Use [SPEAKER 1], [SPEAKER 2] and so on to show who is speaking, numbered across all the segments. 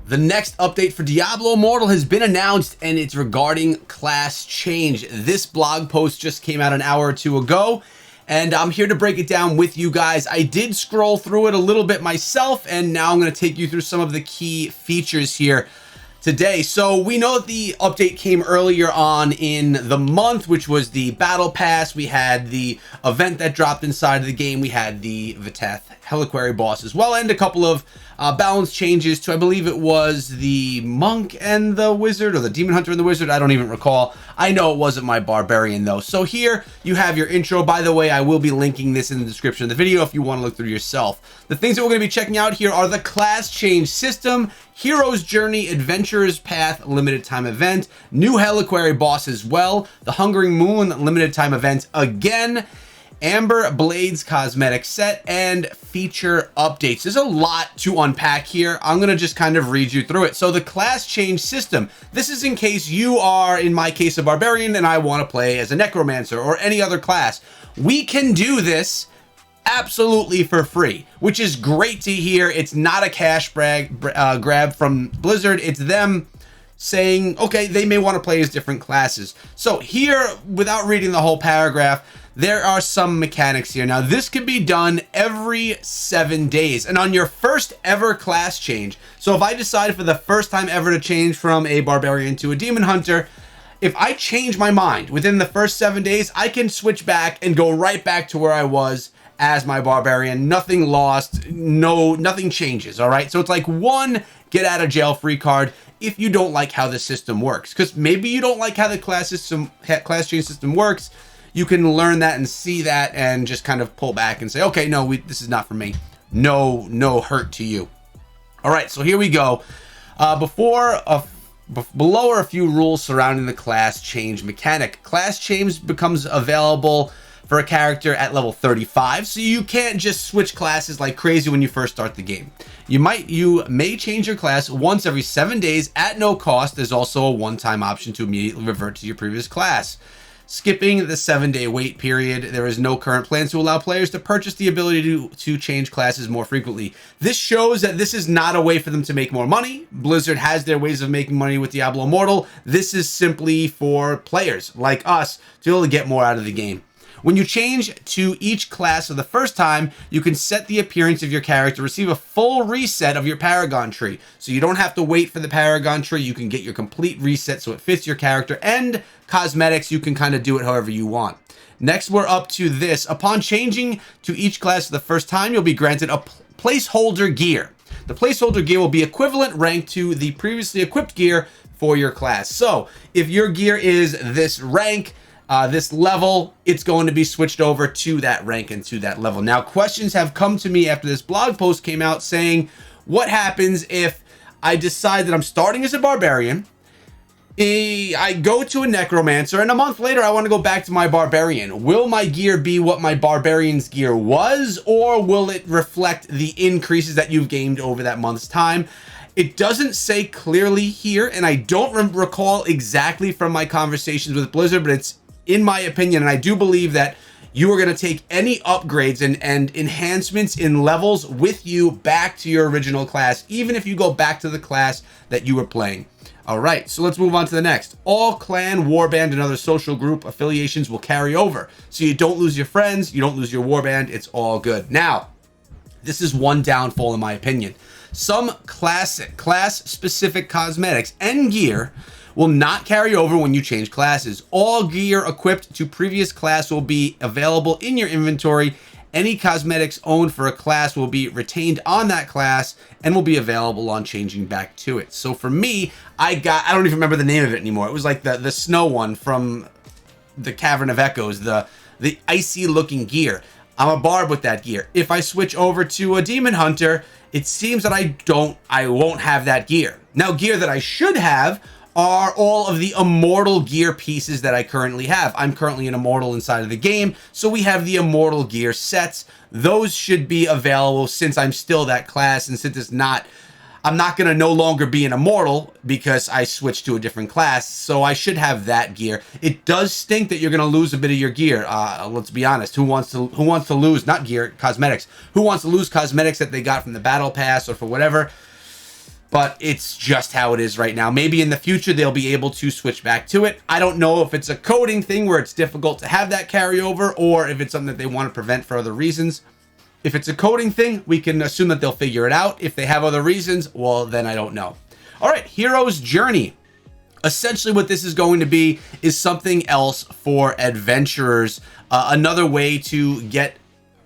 [SPEAKER 1] The next update for Diablo Immortal has been announced, and it's regarding class change. This blog post just came out an hour or two ago, and I'm here to break it down with you guys. I did scroll through it a little bit myself, and now I'm going to take you through some of the key features here today. So we know that the update came earlier on in the month, which was the Battle Pass. We had the event that dropped inside of the game. We had the Heliquery Boss as well, and a couple of balance changes to, I believe it was the Monk and the Wizard, or the Demon Hunter and the Wizard. I don't even recall. I know it wasn't my Barbarian though. So here you have your intro. By the way, I will be linking this in the description of the video if you want to look through yourself. The things that we're going to be checking out here are the class change system, Hero's Journey, Adventurer's Path, limited time event, new Heliquery Boss as well, the Hungering Moon, limited time event again, Amber Blades cosmetic set, and feature updates. There's a lot to unpack here. I'm going to just kind of read you through it. So the class change system, this is in case you are, in my case, a Barbarian, and I want to play as a Necromancer or any other class. We can do this absolutely for free, which is great to hear. It's not a cash grab from Blizzard. It's them saying, okay, they may want to play as different classes. So here, without reading the whole paragraph, there are some mechanics here. Now, this can be done every 7 days. And on your first ever class change, so if I decide for the first time ever to change from a Barbarian to a Demon Hunter, if I change my mind within the first 7 days, I can switch back and go right back to where I was as my Barbarian. Nothing lost, nothing changes, all right? So it's like one get out of jail free card if you don't like how the system works. Because maybe you don't like how the class change system works. You can learn that and see that and just kind of pull back and say, okay, no, this is not for me. No hurt to you. All right, so here we go. Below are a few rules surrounding the class change mechanic. Class change becomes available for a character at level 35, so you can't just switch classes like crazy when you first start the game. You may change your class once every 7 days at no cost. There's also a one-time option to immediately revert to your previous class. Skipping the 7-day wait period, there is no current plans to allow players to purchase the ability to change classes more frequently. This shows that this is not a way for them to make more money. Blizzard has their ways of making money with Diablo Immortal. This is simply for players like us to be able to get more out of the game. When you change to each class for the first time, you can set the appearance of your character to receive a full reset of your Paragon tree. So you don't have to wait for the Paragon tree. You can get your complete reset so it fits your character, and cosmetics, you can kind of do it however you want. Next, we're up to this. Upon changing to each class for the first time, you'll be granted a placeholder gear. The placeholder gear will be equivalent rank to the previously equipped gear for your class. So if your gear is this rank, this level, it's going to be switched over to that rank and to that level. Now, questions have come to me after this blog post came out saying, what happens if I decide that I'm starting as a Barbarian, I go to a Necromancer, and a month later I want to go back to my Barbarian? Will my gear be what my Barbarian's gear was, or will it reflect the increases that you've gained over that month's time? It doesn't say clearly here, and I don't recall exactly from my conversations with Blizzard, but it's in my opinion, and I do believe that you are going to take any upgrades and enhancements in levels with you back to your original class, even if you go back to the class that you were playing. All right, so let's move on to the next. All clan, warband, and other social group affiliations will carry over. So you don't lose your friends, you don't lose your warband, it's all good. Now, this is one downfall in my opinion. Some class-specific cosmetics and gear will not carry over when you change classes. All gear equipped to previous class will be available in your inventory. Any cosmetics owned for a class will be retained on that class and will be available on changing back to it. So for me, I don't even remember the name of it anymore. It was like the snow one from the Cavern of Echoes, the icy looking gear. I'm a barb with that gear. If I switch over to a Demon Hunter, it seems that I won't have that gear. Now, gear that I should have are all of the Immortal gear pieces that I currently have. I'm currently an Immortal inside of the game, so we have the Immortal gear sets. Those should be available since I'm still that class, and since I'm not going to no longer be an Immortal because I switched to a different class, so I should have that gear. It does stink that you're going to lose a bit of your gear. Let's be honest. Who wants to lose, not gear, cosmetics? Who wants to lose cosmetics that they got from the Battle Pass or for whatever? but it's just how it is right now. Maybe in the future they'll be able to switch back to it. I don't know if it's a coding thing where it's difficult to have that carryover, or if it's something that they want to prevent for other reasons. If it's a coding thing, we can assume that they'll figure it out. If they have other reasons, well, then I don't know. All right, Hero's Journey. Essentially what this is going to be is something else for adventurers, another way to get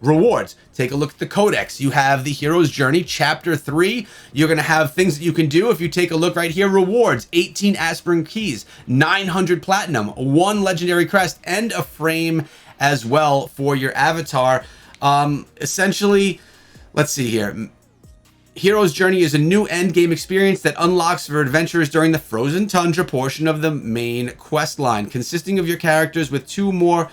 [SPEAKER 1] rewards. Take a look at the codex. You have the Hero's Journey chapter 3. You're going to have things that you can do. If you take a look right here, rewards: 18 aspirin keys, 900 platinum, 1 legendary crest, and a frame as well for your avatar. Essentially, let's see here. Hero's Journey is a new end game experience that unlocks for adventurers during the Frozen Tundra portion of the main quest line, consisting of your characters with two more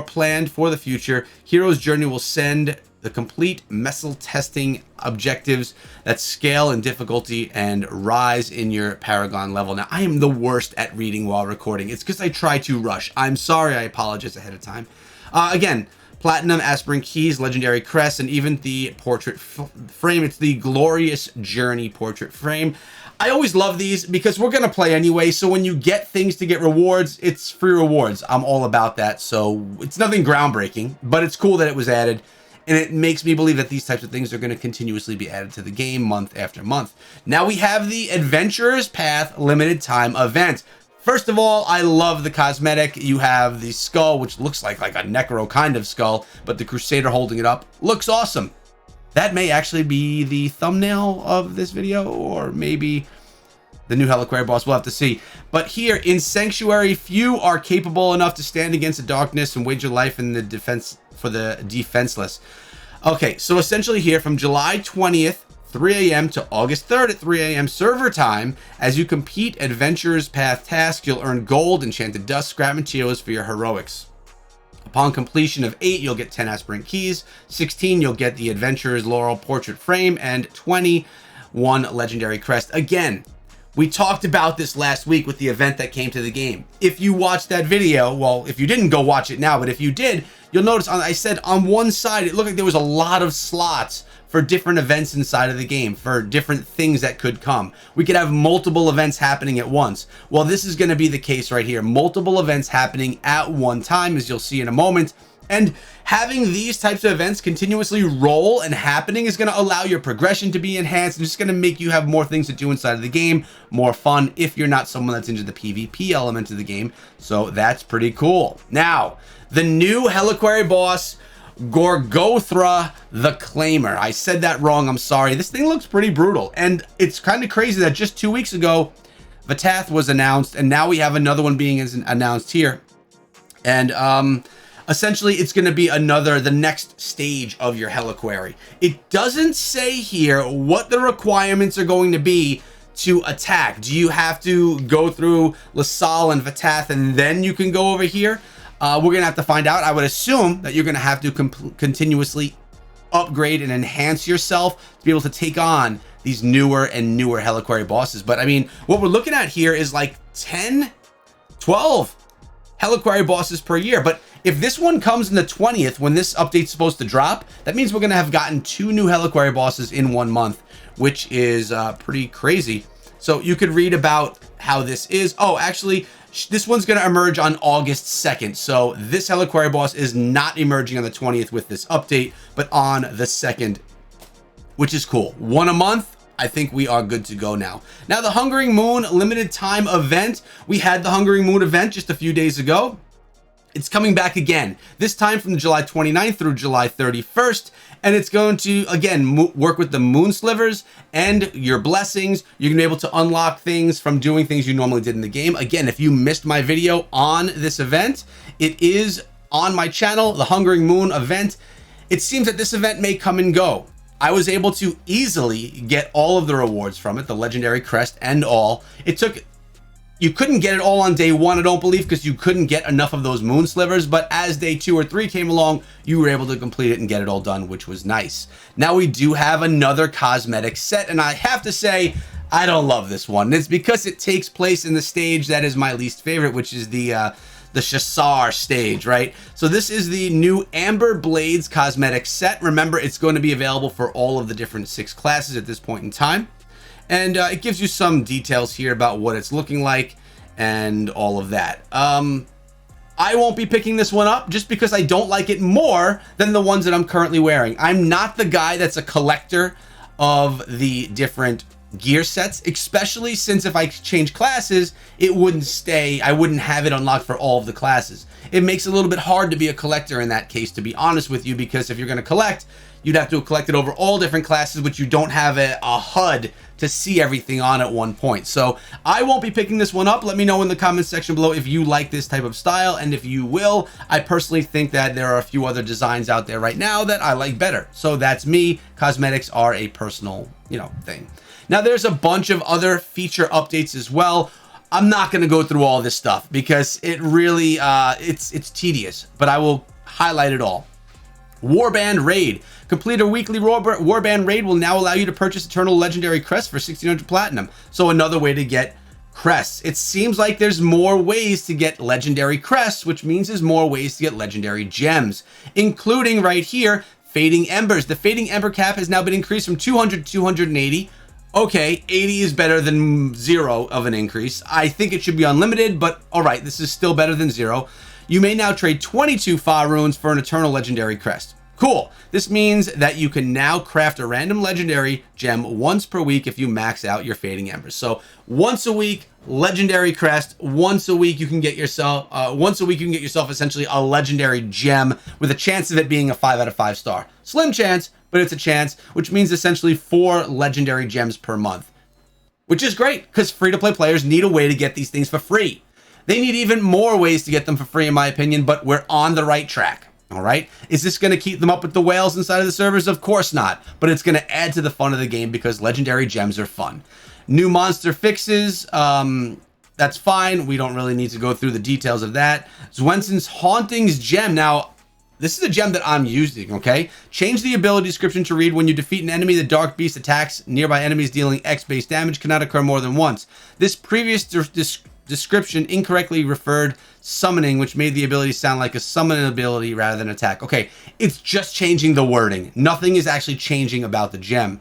[SPEAKER 1] planned for the future. Hero's Journey will send the complete missile testing objectives that scale in difficulty and rise in your Paragon level. Now, I am the worst at reading while recording. It's because I try to rush. I'm sorry. I apologize ahead of time. Again, platinum, aspirin keys, legendary crests, and even the portrait frame. It's the Glorious Journey portrait frame. I always love these because we're going to play anyway. So when you get things to get rewards, it's free rewards. I'm all about that. So it's nothing groundbreaking, but it's cool that it was added. And it makes me believe that these types of things are going to continuously be added to the game month after month. Now we have the Adventurer's Path limited time event. First of all, I love the cosmetic. You have the skull, which looks like a Necro kind of skull, but the Crusader holding it up looks awesome. That may actually be the thumbnail of this video, or maybe the new Heliquery Boss. We'll have to see. But here in Sanctuary, few are capable enough to stand against the darkness and wager life in the defense for the defenseless. Okay, so essentially here from July 20th, 3 a.m. to August 3rd at 3 a.m. server time, as you complete Adventurer's Path tasks, you'll earn gold, enchanted dust, scrap materials for your heroics. Upon completion of 8, you'll get 10 aspirant keys, 16, you'll get the Adventurer's Laurel portrait frame, and 21 legendary crest. Again, we talked about this last week with the event that came to the game. If you watched that video, well, if you didn't, go watch it now, but if you did, you'll notice I said on one side, it looked like there was a lot of slots for different events inside of the game, for different things that could come. We could have multiple events happening at once. Well, this is going to be the case right here. Multiple events happening at one time, as you'll see in a moment. And having these types of events continuously roll and happening is going to allow your progression to be enhanced, and just going to make you have more things to do inside of the game, more fun if you're not someone that's into the PvP element of the game. So that's pretty cool. Now, the new Heliquery Boss, Gorgothra the Claimer. I said that wrong. I'm sorry. This thing looks pretty brutal. And it's kind of crazy that just 2 weeks ago, Vatath was announced, and now we have another one being announced here. And essentially, it's going to be the next stage of your Heliquery. It doesn't say here what the requirements are going to be to attack. Do you have to go through LaSalle and Vatath and then you can go over here? We're going to have to find out. I would assume that you're going to have to continuously upgrade and enhance yourself to be able to take on these newer and newer Heliquery bosses. But I mean, what we're looking at here is like 10, 12 Heliquery bosses per year. But if this one comes in the 20th, when this update's supposed to drop, that means we're going to have gotten 2 new Heliquery bosses in 1 month, which is pretty crazy. So you could read about how this is. Oh, actually, this one's going to emerge on August 2nd. So this Heliquery boss is not emerging on the 20th with this update, but on the 2nd, which is cool. 1 a month. I think we are good to go now. Now, the Hungering Moon limited time event. We had the Hungering Moon event just a few days ago. It's coming back again, this time from July 29th through July 31st. And it's going to, again, work with the moon slivers and your blessings. You're going to be able to unlock things from doing things you normally did in the game. Again, if you missed my video on this event, it is on my channel, the Hungering Moon event. It seems that this event may come and go. I was able to easily get all of the rewards from it, the legendary crest and all. You couldn't get it all on day 1, I don't believe, because you couldn't get enough of those moon slivers. But as day 2 or 3 came along, you were able to complete it and get it all done, which was nice. Now we do have another cosmetic set, and I have to say, I don't love this one. And it's because it takes place in the stage that is my least favorite, which is the Shasar stage, right? So this is the new Amber Blades cosmetic set. Remember, it's going to be available for all of the different 6 classes at this point in time. And it gives you some details here about what it's looking like and all of that. I won't be picking this one up just because I don't like it more than the ones that I'm currently wearing. I'm not the guy that's a collector of the different gear sets, especially since if I change classes, it wouldn't stay. I wouldn't have it unlocked for all of the classes. It makes it a little bit hard to be a collector in that case, to be honest with you, because if you're going to collect, you'd have to collect it over all different classes, which you don't have a HUD to see everything on at one point. So I won't be picking this one up. Let me know in the comments section below if you like this type of style, and if you will. I personally think that there are a few other designs out there right now that I like better. So that's me. Cosmetics are a personal, thing. Now there's a bunch of other feature updates as well. I'm not going to go through all this stuff because it really it's tedious, but I will highlight it all. Warband Raid. Complete a weekly Warband Raid will now allow you to purchase Eternal Legendary Crests for 1600 Platinum. So another way to get Crests. It seems like there's more ways to get Legendary Crests, which means there's more ways to get Legendary Gems, including right here, Fading Embers. The Fading Ember cap has now been increased from 200 to 280. Okay, 80 is better than 0 of an increase. I think it should be unlimited, but all right, this is still better than 0. You may now trade 22 Fa runes for an Eternal Legendary Crest. Cool. This means that you can now craft a random legendary gem once per week if you max out your Fading Embers. So once a week, legendary crest. Once a week, you can get yourself essentially a legendary gem with a chance of it being a 5 out of 5 star. Slim chance, but it's a chance, which means essentially 4 legendary gems per month, which is great because free-to-play players need a way to get these things for free. They need even more ways to get them for free, in my opinion, but we're on the right track. All right. Is this going to keep them up with the whales inside of the servers? Of course not. But it's going to add to the fun of the game because legendary gems are fun. New monster fixes. That's fine. We don't really need to go through the details of that. Zwenson's Hauntings gem. Now, this is a gem that I'm using, okay? Change the ability description to read, when you defeat an enemy, the Dark Beast attacks nearby enemies dealing X base damage cannot occur more than once. This previous description incorrectly referred summoning, which made the ability sound like a summon ability rather than attack. Okay, it's just changing the wording. Nothing is actually changing about the gem.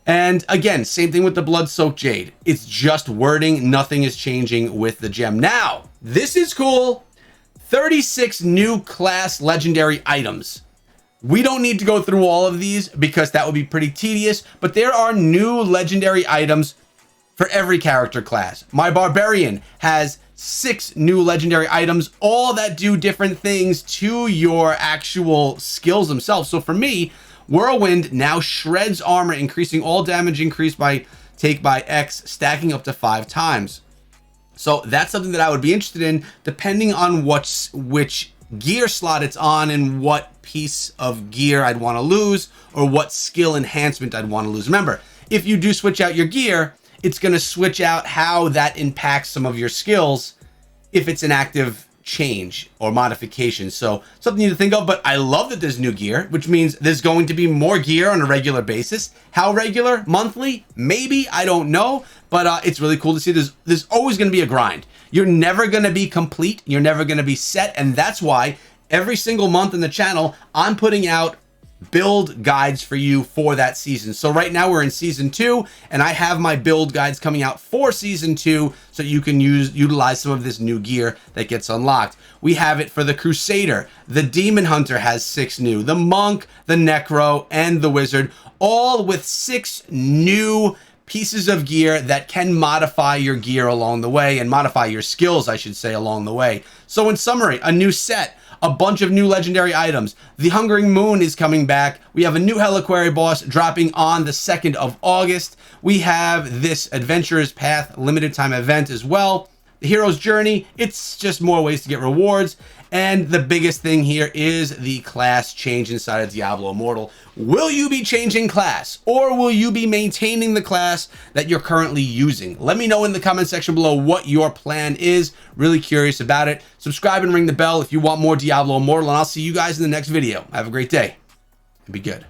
[SPEAKER 1] And again, same thing with the Blood-Soaked Jade. It's just wording. Nothing is changing with the gem. Now, this is cool. 36 new class legendary items. We don't need to go through all of these because that would be pretty tedious, but there are new legendary items for every character class. My Barbarian has 6 new legendary items, all that do different things to your actual skills themselves. So for me, Whirlwind now shreds armor, increasing all damage increased by X, stacking up to 5 times. So that's something that I would be interested in, depending on which gear slot it's on and what piece of gear I'd want to lose or what skill enhancement I'd want to lose. Remember, if you do switch out your gear, it's going to switch out how that impacts some of your skills if it's an active change or modification. So something to think of, but I love that there's new gear, which means there's going to be more gear on a regular basis. How regular? Monthly? Maybe, I don't know, but it's really cool to see. There's always going to be a grind. You're never going to be complete. You're never going to be set. And that's why every single month in the channel, I'm putting out build guides for you for that season. So right now we're in season 2 and I have my build guides coming out for season 2 so you can utilize some of this new gear that gets unlocked. We have it for the Crusader. The Demon Hunter has 6 new, the Monk, the Necro, and the Wizard, all with 6 new pieces of gear that can modify your gear along the way, and modify your skills, I should say, along the way. So in summary, a new set, a bunch of new legendary items. The Hungering Moon is coming back. We have a new Heliquery Boss dropping on the 2nd of August. We have this Adventurer's Path limited time event as well. The Hero's Journey, it's just more ways to get rewards. And the biggest thing here is the class change inside of Diablo Immortal. Will you be changing class, or will you be maintaining the class that you're currently using? Let me know in the comment section below what your plan is. Really curious about it. Subscribe and ring the bell if you want more Diablo Immortal, and I'll see you guys in the next video. Have a great day and be good.